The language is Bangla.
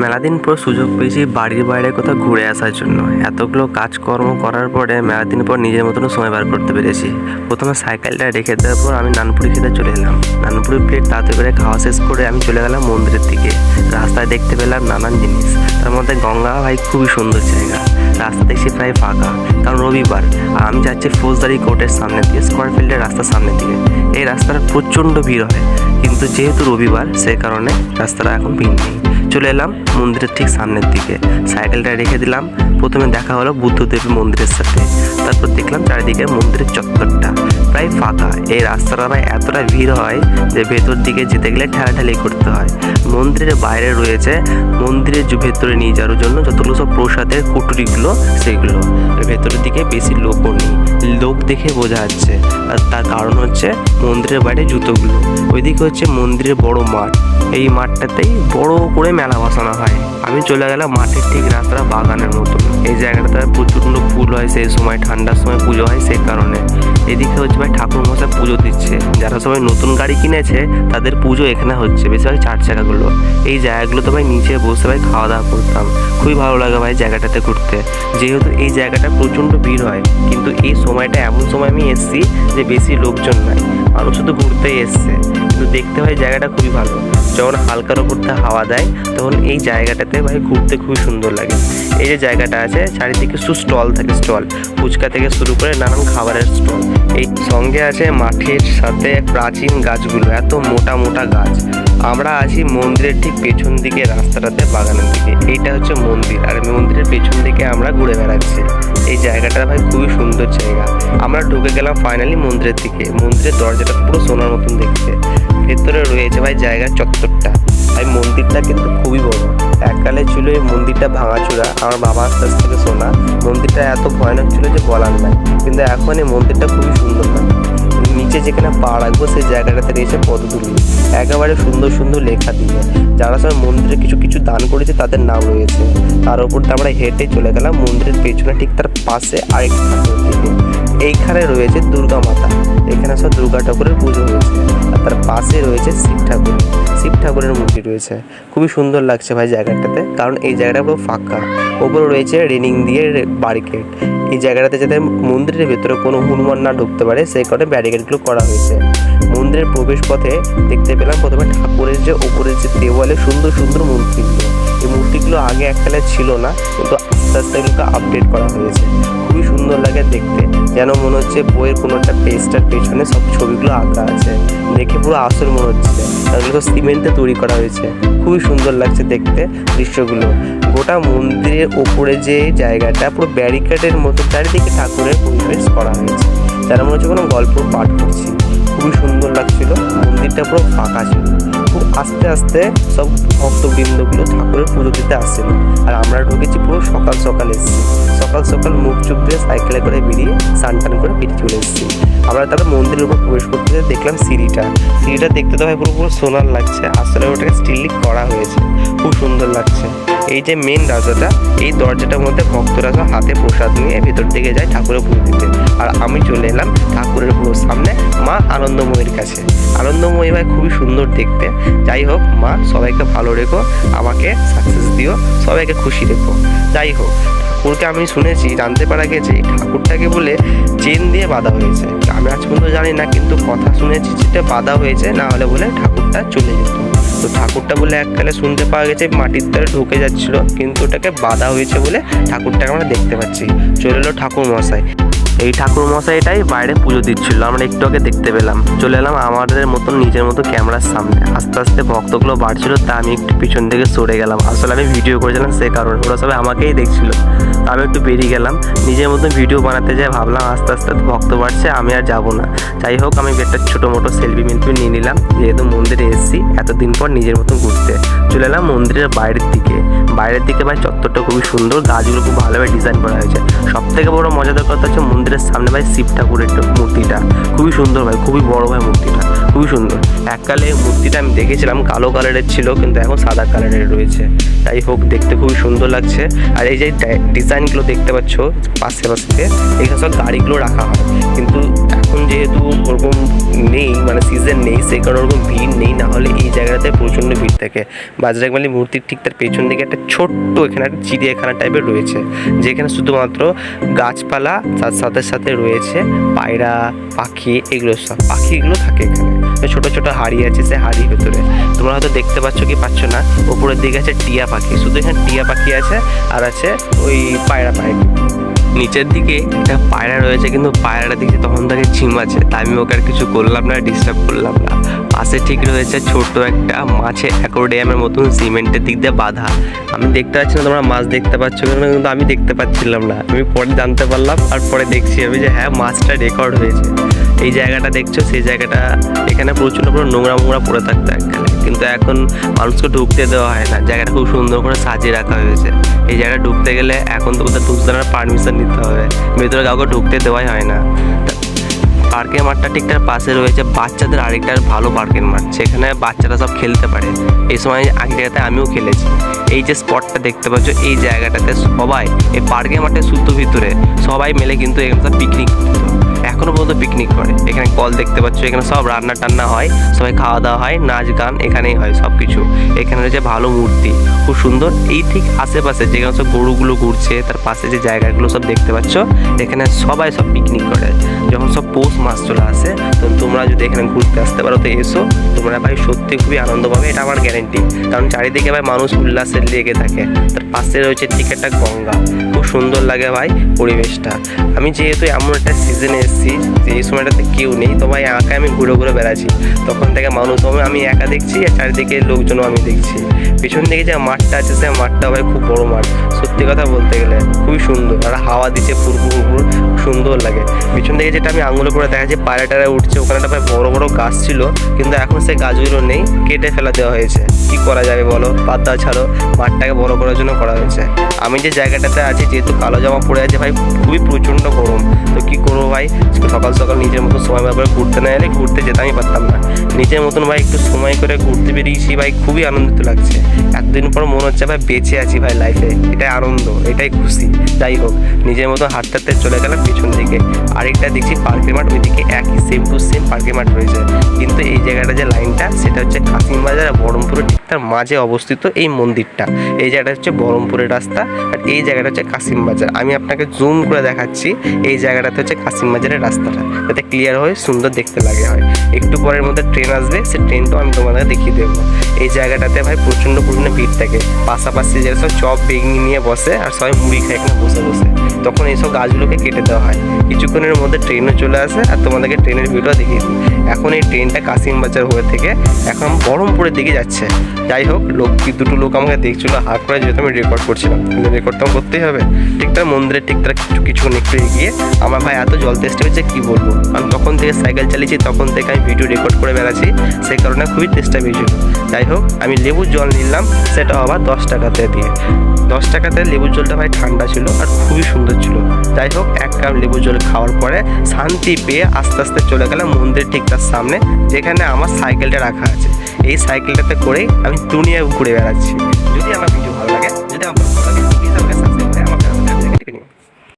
মেলা দিন পর সুযোগ পেয়েছি বাড়ির বাইরে কোথাও ঘুরে আসার জন্য। এতগুলো কাজকর্ম করার পরে মেলা দিন পর নিজের মতন সময় বার করতে পেরেছি। প্রথমে সাইকেলটা রেখে দেওয়ার পর আমি নানপুরি খেতে চলে এলাম। নানপুরি প্লেট তাতে করে খাওয়া শেষ করে আমি চলে গেলাম মন্দিরের দিকে। রাস্তায় দেখতে পেলাম নানান জিনিস, তার মধ্যে গঙ্গা ভাই খুবই সুন্দর জায়গা। রাস্তা দেখছি প্রায় ফাঁকা, কারণ রবিবার। আর আমি যাচ্ছি ফৌজদারি কোর্টের সামনে দিয়ে, স্কোয়ার ফিল্ডের রাস্তার সামনে দিয়ে। এই রাস্তাটা প্রচণ্ড ভিড় হয়, কিন্তু যেহেতু রবিবার সে কারণে রাস্তাটা এখন ভিড় নেই। চলে এলাম মন্দিরের ঠিক সামনের দিকে, সাইকেলটা রেখে দিলাম। প্রথমে দেখা হলো বুদ্ধদেবের মন্দিরের সাথে, তারপর দেখলাম চারিদিকে মন্দিরের চত্বরটা প্রায় ফাঁকা। এই রাস্তাটা ভাই এতটা ভিড় হয় যে ভেতর দিকে যেতে গেলে ঠেলাঠেলি করতে হয়। মন্দিরের বাইরে রয়েছে মন্দিরের ভেতরে নিয়ে যাওয়ার জন্য যতগুলো সব প্রসাদের কুটুরিগুলো, সেগুলো ভেতরের দিকে বেশি লোকও নেই। লোক দেখে বোঝা যাচ্ছে, আর তার কারণ হচ্ছে মন্দিরের বাইরে জুতোগুলো। ওইদিকে হচ্ছে মন্দিরের বড় মাঠ, এই মাঠটাতেই বড় করে মেলা বসানো হয়। আমি চলে গেলাম মাঠের ঠিক রাস্তাটা বাগানের মতন। এই জায়গাটাতে প্রচণ্ড ফুল হয়, সেই সময় ঠান্ডার সময় পুজো হয়, সেই কারণে। এদিকে হচ্ছে ভাই ঠাকুর মশাই পুজো দিচ্ছে। যারা সবাই নতুন গাড়ি কিনেছে তাদের পুজো এখানে হচ্ছে, বেশিরভাগ চার চাকাগুলো। এই জায়গাগুলোতে ভাই নিচে বসে ভাই খাওয়া দাওয়া করতাম, খুবই ভালো লাগে ভাই জায়গাটাতে ঘুরতে। যেহেতু এই জায়গাটা প্রচণ্ড ভিড় হয়, কিন্তু এই সময়টা এমন সময় আমি এসেছি যে বেশি লোকজন নাই, মানুষ শুধু ঘুরতেই এসছে। কিন্তু দেখতে ভাই জায়গাটা খুবই ভালো। যখন হালকার ওপর থেকে হাওয়া দেয় তখন এই জায়গাটাতে ভাই ঘুরতে খুবই সুন্দর লাগে। এই যে জায়গাটা আছে চারিদিকে স্টল থাকে, স্টল ফুচকা থেকে শুরু করে নানান খাবারের স্টল। এই সঙ্গে আছে মাঠের সাথে প্রাচীন গাছগুলো, এত মোটা মোটা গাছ। আমরা আছি মন্দিরের ঠিক পেছন দিকে রাস্তাটাতে, বাগানের দিকে। এইটা হচ্ছে মন্দির, আর মন্দিরের পেছন দিকে আমরা ঘুরে বেড়াচ্ছি। এই জায়গাটা ভাই খুবই সুন্দর জায়গা। আমরা ঢুকে গেলাম ফাইনালি মন্দিরের দিকে। মন্দিরের দরজাটা পুরো সোনার মতন দেখতে। ভেতরে রয়েছে ভাই জায়গার চত্বরটা। ভাই মন্দিরটা কিন্তু খুবই বড়। এককালে ছিল এই মন্দিরটা ভাঙাচোরা, আমার বাবার কাছ থেকে শোনা। মন্দিরটা এত ভয়ানক ছিল যে বলার নাই, কিন্তু এখন এই মন্দিরটা খুবই সুন্দর হয়। নিচে যেখানে পা রাখবো সেই জায়গাটাতে রয়েছে পদতুলি, একেবারে সুন্দর সুন্দর লেখা দিয়ে। যারা সব মন্দিরে কিছু কিছু দান করেছে তাদের নাম রয়েছে। তার উপর আমরা হেঁটে চলে গেলাম মন্দিরের পেছনে, ঠিক তার পাশে আরেকটা ঠাকুর দিকে। এইখানে রয়েছে দুর্গা মাতা, এখানে সব দুর্গা ঠাকুরের পুজো হয়েছে। আর তার পাশে রয়েছে শিব ঠাকুর, শিব ঠাকুরের মূর্তি রয়েছে। খুবই সুন্দর লাগছে ভাই জায়গাটাতে, কারণ এই জায়গাটা পুরো ফাঁকা। ওপরে রয়েছে রেলিং দিয়ে ব্যারিকেড। এই জায়গাটাতে যাতে মন্দিরের ভেতরে কোনো হনুমান না ঢুকতে পারে সেই কারণে ব্যারিকেডগুলো করা হয়েছে। মন্দিরের প্রবেশ পথে দেখতে পেলাম প্রথমে ঠাকুরের যে ওপরের যে দেওয়ালে সুন্দর সুন্দর মূর্তিগুলো। এই মূর্তিগুলো আগে এককালে ছিল না, কিন্তু আস্তে আস্তে এগুলোকে আপডেট করা হয়েছে। খুবই সুন্দর লাগে দেখতে, যেন মনে হচ্ছে বইয়ের কোনো একটা পেজটার পেছনে সব ছবিগুলো আঁকা আছে। দেখে পুরো আসল মনে হচ্ছে, এগুলো সিমেন্টে তৈরি করা হয়েছে। খুবই সুন্দর লাগছে দেখতে দৃশ্যগুলো। গোটা মন্দিরের ওপরে যে জায়গাটা পুরো ব্যারিকেডের মতো চারিদিকে ঠাকুরের পরিবেশ করা হয়েছে, যারা মনে হচ্ছে কোনো গল্প পাঠ করছি। খুবই সুন্দর লাগছিল। মন্দিরটা পুরো ফাঁকা ছিল। খুব আস্তে আস্তে সব ভক্তবৃন্দগুলো ঠাকুরের পুজো দিতে আসছিল। আর আমরা ঢুকেছি পুরো সকাল সকাল এসেছি। সকাল সকাল মুখ চুপ দিয়ে সাইকেলে করে বেরিয়ে স্নান টান করে বেরিয়ে চলে এসেছি। আমরা তারপর মন্দিরের উপর প্রবেশ করতে দেখলাম সিঁড়িটা দেখতে তো ভাই পুরো পুরো সোনার লাগছে। আসলে ওটাকে স্টিল করা হয়েছে, খুব সুন্দর লাগছে। এই যে মেন দরজাটা, এই দরজাটার মধ্যে ভক্তরা সব হাতে প্রসাদ নিয়ে ভেতর দিকে যায় ঠাকুরের পুজো দিতে। আর আমি চলে এলাম ঠাকুরের পুরো সামনে মা আনন্দময়ীর কাছে। আনন্দময়ী ভাই খুবই সুন্দর দেখতে। যাই হোক, মা সবাইকে ভালো রেখো, আমাকে সাকসেস দিও, সবাইকে খুশি রেখো। যাই হোক, ঠাকুরকে আমি শুনেছি, জানতে পারা গেছে ঠাকুরটাকে বলে চেন দিয়ে বাঁধা হয়েছে। আমি আজ পর্যন্ত জানি না, কিন্তু কথা শুনেছি যেটা বাঁধা হয়েছে, না হলে বলে ঠাকুরটা চলে যেত। তো ঠাকুরটা বলে এককালে শুনতে পাওয়া গেছে মাটির দ্বারে ঢুকে যাচ্ছিল, কিন্তু ওটাকে বাঁধা হয়েছে বলে ঠাকুরটাকে আমরা দেখতে পাচ্ছি। চলে এলো ঠাকুর মশাই। এই ঠাকুর মশাইটাই বাইরে পুজো দিচ্ছিল, আমরা একটু আগে দেখতে পেলাম। চলে এলাম আমাদের মতন নিজের মতো ক্যামেরার সামনে। আস্তে আস্তে ভক্তগুলো বাড়ছিল, তা আমি একটু পিছন থেকে সরে গেলাম। আসলে আমি ভিডিও করেছিলাম সে কারণে, ওরা সবাই আমাকেই দেখছিল। তা আমি একটু বেরিয়ে গেলাম, নিজের মতো ভিডিও বানাতে যাই। ভাবলাম আস্তে আস্তে ভক্ত বাড়ছে, আমি আর যাবো না। যাই হোক, আমি একটা ছোটো মোটো সেলফি নিয়ে নিলাম, যেহেতু মন্দিরে এসেছি এতদিন পর নিজের মতো ঘুরতে। চলে এলাম মন্দিরের বাইরের দিকে। ভাই চত্বরটা খুবই সুন্দর, গাছগুলো খুব ভালোভাবে ডিজাইন করা হয়েছে। সব থেকে বড় মজাদার কথা হচ্ছে মন্দিরের সামনে ভাই শিব ঠাকুরের মূর্তিটা খুবই সুন্দর ভাই, খুবই বড় ভাই মূর্তিটা, খুবই সুন্দর। এককালে মূর্তিটা আমি দেখেছিলাম কালো কালারের ছিল, কিন্তু এখন সাদা কালারের রয়েছে। যাই হোক, দেখতে খুবই সুন্দর লাগছে। আর এই যে ডিজাইনগুলো দেখতে পাচ্ছ পাশে পাশে, এখানে সব গাড়িগুলো রাখা হয়, কিন্তু এখন যেহেতু ওরকম নেই, মানে সিজন নেই, সেই কারণে ওরকম ভিড় নেই, না হলে এই জায়গাটাতে প্রচণ্ড ভিড় থাকে। বাজরংবলী মূর্তির ঠিক তার পেছন দিকে একটা ছোট্ট এখানে একটা চিড়িয়াখানা টাইপের রয়েছে, যেখানে শুধুমাত্র গাছপালা, তার সাথে সাথে রয়েছে পায়রা, পাখি, এগুলো সব পাখিগুলো থাকে এখানে। ছোট ছোট হাড়ি আছে, সে হাড়ির ভেতরে তোমরা হয়তো দেখতে পাচ্ছ কি পাচ্ছ না, উপরের দিকে আছে টিয়া পাখি, শুধু এখানে টিয়া পাখি আছে, আর আছে ওই পায়রা পাখি। নিচের দিকে একটা পায়রা রয়েছে, কিন্তু পায়রাটা দেখছি তখন থেকে ঝিম আছে, তাই আমি ওকে আর কিছু করলাম না, ডিস্টার্ব করলাম না। পাশে ঠিক রয়েছে ছোট একটা মাছের অ্যাকোয়ারিয়ামের মতন সিমেন্টের দিক দিয়ে বাঁধা। আমি দেখতে পাচ্ছি না তোমরা মাছ দেখতে পাচ্ছ কেন, কিন্তু আমি দেখতে পাচ্ছিলাম না। আমি পরে জানতে পারলাম, আর পরে দেখছি আমি যে হ্যাঁ, মাছটা রেকর্ড হয়েছে। এই জায়গাটা দেখছো, সেই জায়গাটা এখানে প্রচণ্ড পুরো নোংরা মোংরা পড়ে থাকতো একখানে, কিন্তু এখন মানুষকে ঢুকতে দেওয়া হয় না। জায়গাটা খুব সুন্দর করে সাজিয়ে রাখা হয়েছে। এই জায়গাটা ঢুকতে গেলে এখন তো বোধহয় 2 জনের পারমিশন নিতে হবে, ভেতরে কাউকে ঢুকতে দেওয়াই হয় না। পার্কের মাঠটা ঠিক তার পাশে রয়েছে বাচ্চাদের আরেকটা ভালো পার্কের মাঠ, সেখানে বাচ্চারা সব খেলতে পারে। এই সময় আগে জায়গাতে আমিও খেলেছি। এই যে স্পটটা দেখতে পাচ্ছ, এই জায়গাটাতে সবাই, এই পার্কের মাঠে শুদ্ধ ভিতরে সবাই মিলে কিন্তু এখানে সব পিকনিক করতো, এখনো পর্যন্ত পিকনিক করে। এখানে কল দেখতে পাচ্ছ, এখানে সব রান্না টান্না হয়, সবাই খাওয়া দাওয়া হয়, নাচ গান এখানেই হয় সব কিছু। এখানে রয়েছে ভালো মূর্তি, খুব সুন্দর। এই ঠিক আশেপাশে যেখানে সব গরুগুলো ঘুরছে, তার পাশে যে জায়গাগুলো সব দেখতে পাচ্ছ, এখানে সবাই সব পিকনিক করে। যখন সব পৌষ মাস চলে আসে, তো তোমরা যদি এখানে ঘুরতে আসতে পারো তো এসো, তোমরা ভাই সত্যি খুবই আনন্দ পাবে, এটা আমার গ্যারেন্টি। কারণ চারিদিকে ভাই মানুষ উল্লাসের লেগে থাকে। তার পাশে রয়েছে ঠিক একটা গঙ্গা, খুব সুন্দর লাগে ভাই পরিবেশটা। আমি যেহেতু এমন একটা সিজনে এসেছি যে এই সময়টাতে কেউ নেই, তো ভাই একা আমি ঘুরে ঘুরে বেড়াচ্ছি, তখন থেকে মানুষ আমি একা দেখছি, আর চারিদিকে লোকজনও আমি দেখছি। পিছন দিকে যে মাঠটা আছে, সে মাঠটা ভাই খুব বড় মাঠ, সত্যি কথা বলতে গেলে খুবই সুন্দর, আর হাওয়া দিচ্ছে ফুরফুর ফুরফুর, সুন্দর লাগে। পিছন দিকে যেটা আমি আঙুলে করে দেখা যাচ্ছে পায়রা টায়রা উঠছে, ওখানে একটা ভাই বড় বড় গাছ ছিল, কিন্তু এখন সেই গাছগুলো নেই, কেটে ফেলা দেওয়া হয়েছে। কি করা যাবে বলো, বাদ দাও, ছাড়ো। মাঠটাকে বড় করার জন্য করা হয়েছে। আমি যে জায়গাটাতে আছি, যেহেতু কালো জামা পরে আছে ভাই, খুবই প্রচণ্ড গরম, তো কি করবো ভাই, সকাল সকাল নিজের মতো সময় বার করে ঘুরতে না এলে ঘুরতে যেতামই পারতাম না। নিজের মতন ভাই একটু সময় করে ঘুরতে বেরিয়েছি ভাই, খুবই আনন্দিত লাগছে। এতদিন পর মনে হচ্ছে ভাই বেঁচে আছি ভাই লাইফে, এটাই আনন্দ, এটাই খুশি। যাই হোক, নিজের মতো হাঁটতে হাঁটতে চলে গেলাম পিছন দিকে। আরেকটা দেখছি পার্কের মাঠ, ওইদিকে একই সেম টু সেম পার্কের মাঠ রয়েছে, কিন্তু এই জায়গাটা যে লাইনটা, সেটা হচ্ছে কাশিমবাজার আর বহরমপুরের ঠিক তার মাঝে অবস্থিত এই মন্দিরটা। এই জায়গাটা হচ্ছে বহরমপুরের রাস্তা, আর এই জায়গাটা হচ্ছে কাশিমবাজার। আমি আপনাকে জুম করে দেখাচ্ছি, এই জায়গাটাতে হচ্ছে কাশিমবাজারের রাস্তাটা, যাতে ক্লিয়ার হয়, সুন্দর দেখতে লাগে হয়। একটু পরের মধ্যে ট্রেন আসবে, সে ট্রেনটাও আমি তোমাদের দেখিয়ে দেবো। এই জায়গাটাতে ভাই প্রচণ্ড পরিমাণে ভিড় থাকে। পাশাপাশি যেটা সব চপ বেগনি নিয়ে বসে, আর সবাই মুড়ি খায় এখানে বসে বসে। তখন এইসব গাছগুলোকে কেটে দেওয়া হয়। কিছুক্ষণের মধ্যে ট্রেনও চলে আসে, আর তোমাদেরকে ট্রেনের ভিডিও দেখিয়ে দিই। এখন এই ট্রেনটা কাশিমবাজার হয়ে থেকে এখন বহরমপুরের দিকে যাচ্ছে। যাই হোক, দুটো লোক আমাকে দেখছিল হাত করে, যেহেতু আমি রেকর্ড করছিলাম, কিন্তু রেকর্ডটা করতেই হবে। ঠিক তার মন্দিরের ঠিক তার কিছুক্ষণ একটু এগিয়ে আমার ভাই এত জল তেষ্টা হয়েছে কী বলবো। আমি তখন থেকে সাইকেল চালিয়েছি, তখন থেকে আমি ভিডিও রেকর্ড করে বেড়াচ্ছি, সেই কারণে খুবই তেষ্টা পেয়েছিল। যাই হোক, আমি লেবুর জল নিলাম, সেটা আবার 10 টাকাতে দিয়ে। 10 টাকাতে লেবুর জলটা ভাই ঠান্ডা ছিল আর খুবই সুন্দর ছিল। যাই হোক, 1 কাপ লেবুর জল খাওয়ার পরে শান্তি পেয়ে আস্তে আস্তে চলে গেলাম মন্দির ঠিক তার সামনে, যেখানে আমার সাইকেলটা রাখা আছে। এই সাইকেলটাতে করেই আমি দুনিয়া ঘুরে বেড়াচ্ছি। যদি আমার